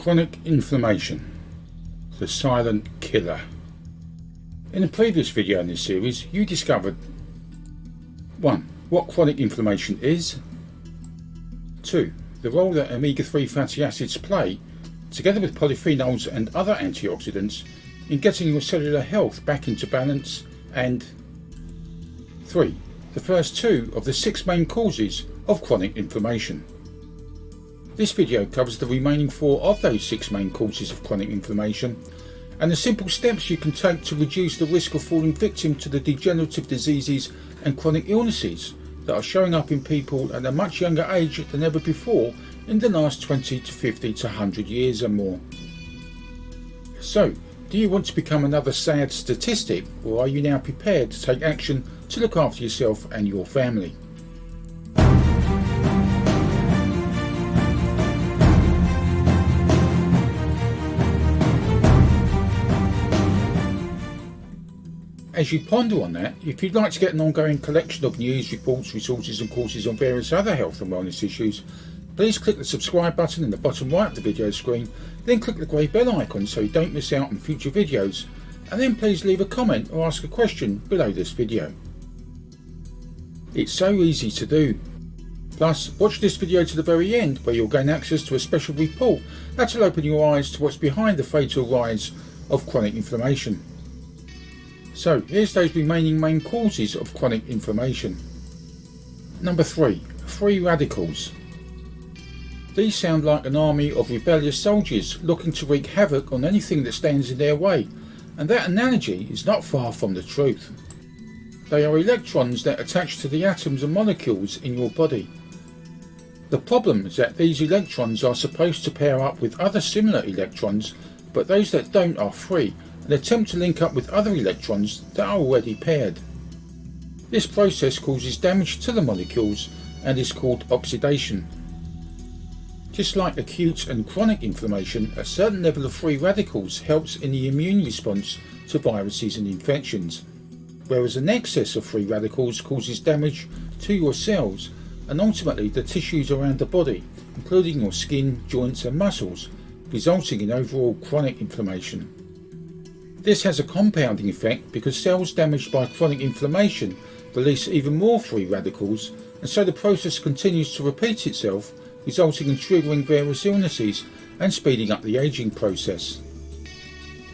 Chronic inflammation, the silent killer. In a previous video in this series, you discovered 1. What chronic inflammation is, 2. The role that omega-3 fatty acids play, together with polyphenols and other antioxidants, in getting your cellular health back into balance, and 3. The first 2 of the 6 main causes of chronic inflammation. This video covers the remaining 4 of those 6 main causes of chronic inflammation and the simple steps you can take to reduce the risk of falling victim to the degenerative diseases and chronic illnesses that are showing up in people at a much younger age than ever before in the last 20 to 50 to 100 years and more. So, do you want to become another sad statistic, or are you now prepared to take action to look after yourself and your family? As you ponder on that, if you'd like to get an ongoing collection of news, reports, resources and courses on various other health and wellness issues, please click the subscribe button in the bottom right of the video screen, then click the grey bell icon so you don't miss out on future videos, and then please leave a comment or ask a question below this video. It's so easy to do. Plus, watch this video to the very end where you'll gain access to a special report that will open your eyes to what's behind the fatal rise of chronic inflammation. So here's those remaining main causes of chronic inflammation. Number 3. Free radicals. These sound like an army of rebellious soldiers looking to wreak havoc on anything that stands in their way, and that analogy is not far from the truth. They are electrons that attach to the atoms and molecules in your body. The problem is that these electrons are supposed to pair up with other similar electrons, but those that don't are free and attempt to link up with other electrons that are already paired. This process causes damage to the molecules and is called oxidation. Just like acute and chronic inflammation, a certain level of free radicals helps in the immune response to viruses and infections, whereas an excess of free radicals causes damage to your cells and ultimately the tissues around the body, including your skin, joints and muscles, resulting in overall chronic inflammation. This has a compounding effect because cells damaged by chronic inflammation release even more free radicals, and so the process continues to repeat itself, resulting in triggering various illnesses and speeding up the aging process.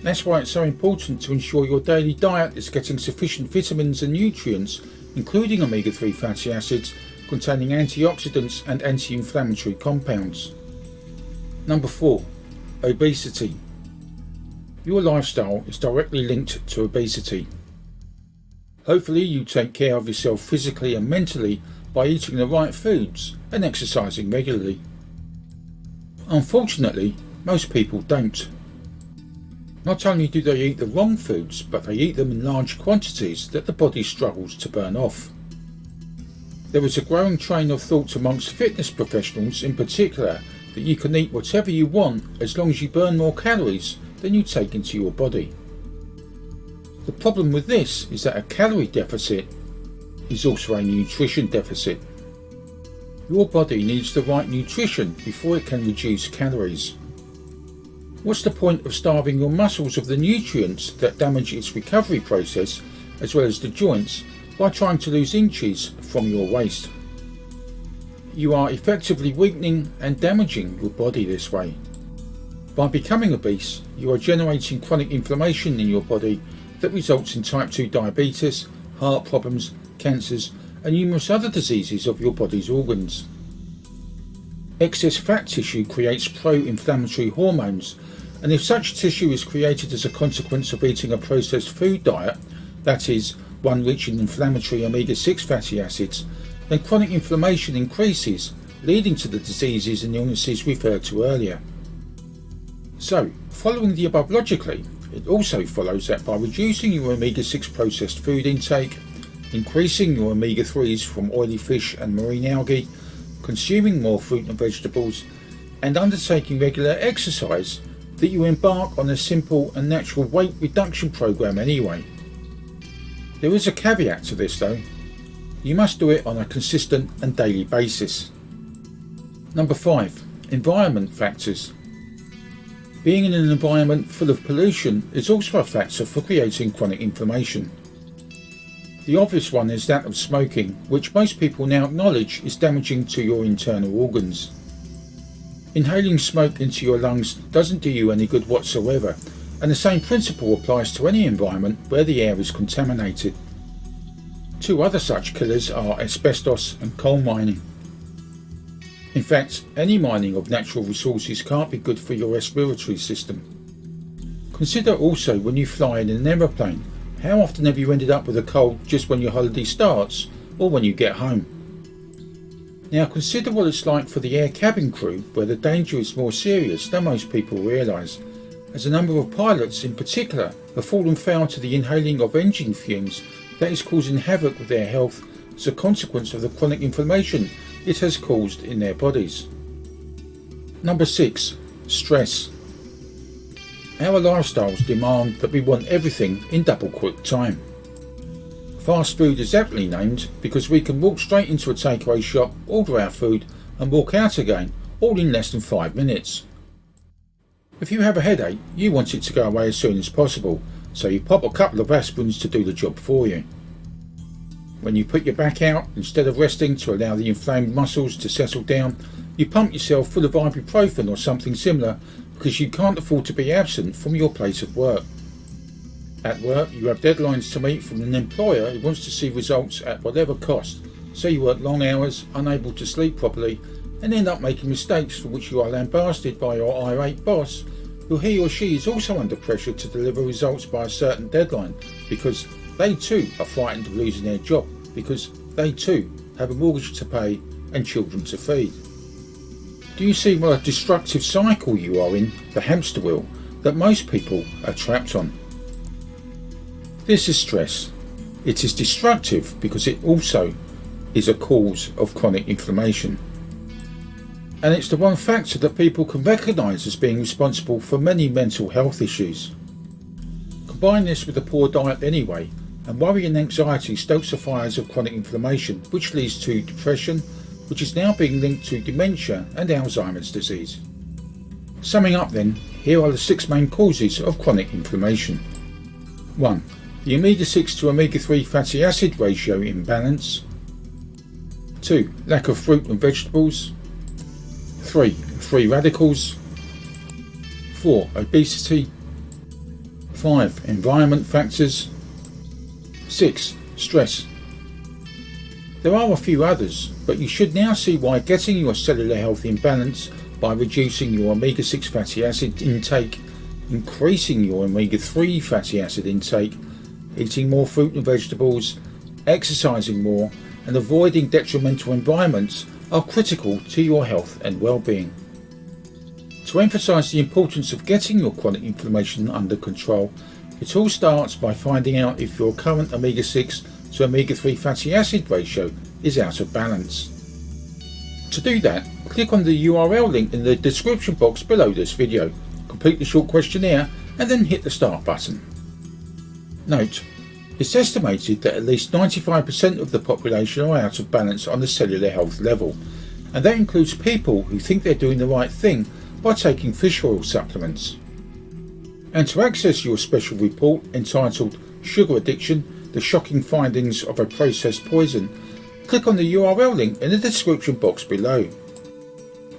That's why it's so important to ensure your daily diet is getting sufficient vitamins and nutrients, including omega-3 fatty acids containing antioxidants and anti-inflammatory compounds. Number 4. Obesity. Your lifestyle is directly linked to obesity. Hopefully you take care of yourself physically and mentally by eating the right foods and exercising regularly. Unfortunately, most people don't. Not only do they eat the wrong foods, but they eat them in large quantities that the body struggles to burn off. There is a growing train of thought amongst fitness professionals in particular that you can eat whatever you want as long as you burn more calories than you take into your body. The problem with this is that a calorie deficit is also a nutrition deficit. Your body needs the right nutrition before it can reduce calories. What's the point of starving your muscles of the nutrients that damage its recovery process, as well as the joints, by trying to lose inches from your waist? You are effectively weakening and damaging your body this way. By becoming obese, you are generating chronic inflammation in your body that results in type 2 diabetes, heart problems, cancers and numerous other diseases of your body's organs. Excess fat tissue creates pro-inflammatory hormones, and if such tissue is created as a consequence of eating a processed food diet, that is, one rich in inflammatory omega-6 fatty acids, then chronic inflammation increases, leading to the diseases and illnesses referred to earlier. So, following the above logically, it also follows that by reducing your omega-6 processed food intake, increasing your omega-3s from oily fish and marine algae, consuming more fruit and vegetables, and undertaking regular exercise, that you embark on a simple and natural weight reduction program anyway. There is a caveat to this though. You must do it on a consistent and daily basis. Number 5. Environment factors. Being in an environment full of pollution is also a factor for creating chronic inflammation. The obvious one is that of smoking, which most people now acknowledge is damaging to your internal organs. Inhaling smoke into your lungs doesn't do you any good whatsoever, and the same principle applies to any environment where the air is contaminated. Two other such killers are asbestos and coal mining. In fact, any mining of natural resources can't be good for your respiratory system. Consider also when you fly in an aeroplane, how often have you ended up with a cold just when your holiday starts or when you get home? Now consider what it's like for the air cabin crew, where the danger is more serious than most people realise, as a number of pilots in particular have fallen foul to the inhaling of engine fumes that is causing havoc with their health as a consequence of the chronic inflammation it has caused in their bodies. Number 6. Stress. Our lifestyles demand that we want everything in double quick time. Fast food is aptly named because we can walk straight into a takeaway shop, order our food and walk out again, all in less than 5 minutes. If you have a headache, you want it to go away as soon as possible, so you pop a couple of aspirins to do the job for you. When you put your back out, instead of resting to allow the inflamed muscles to settle down, you pump yourself full of ibuprofen or something similar because you can't afford to be absent from your place of work. At work, you have deadlines to meet from an employer who wants to see results at whatever cost, so you work long hours, unable to sleep properly, and end up making mistakes for which you are lambasted by your irate boss, who he or she is also under pressure to deliver results by a certain deadline because they too are frightened of losing their job, because they too have a mortgage to pay and children to feed. Do you see what a destructive cycle you are in, the hamster wheel, that most people are trapped on? This is stress. It is destructive because it also is a cause of chronic inflammation. And it's the one factor that people can recognise as being responsible for many mental health issues. Combine this with a poor diet anyway, and worry and anxiety stokes the fires of chronic inflammation, which leads to depression, which is now being linked to dementia and Alzheimer's disease. Summing up then, here are the 6 main causes of chronic inflammation. 1. The omega-6 to omega-3 fatty acid ratio imbalance. 2. Lack of fruit and vegetables. 3. Free radicals. 4. Obesity. 5. Environment factors. 6. Stress. There are a few others, but you should now see why getting your cellular health in balance by reducing your omega-6 fatty acid intake, increasing your omega-3 fatty acid intake, eating more fruit and vegetables, exercising more, and avoiding detrimental environments are critical to your health and well-being. To emphasise the importance of getting your chronic inflammation under control, it all starts by finding out if your current omega-6 to omega-3 fatty acid ratio is out of balance. To do that, click on the URL link in the description box below this video, complete the short questionnaire and then hit the start button. Note, it's estimated that at least 95% of the population are out of balance on the cellular health level, and that includes people who think they're doing the right thing by taking fish oil supplements. And to access your special report entitled Sugar Addiction, the Shocking Findings of a Processed Poison, click on the URL link in the description box below.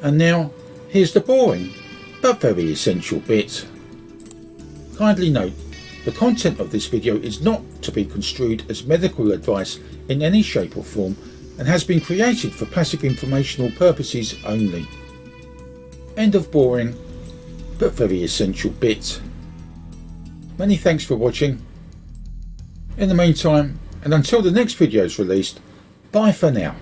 And now, here's the boring, but very essential bit. Kindly note, the content of this video is not to be construed as medical advice in any shape or form and has been created for passive informational purposes only. End of boring, but very essential bit. Many thanks for watching. In the meantime, and until the next video is released, bye for now.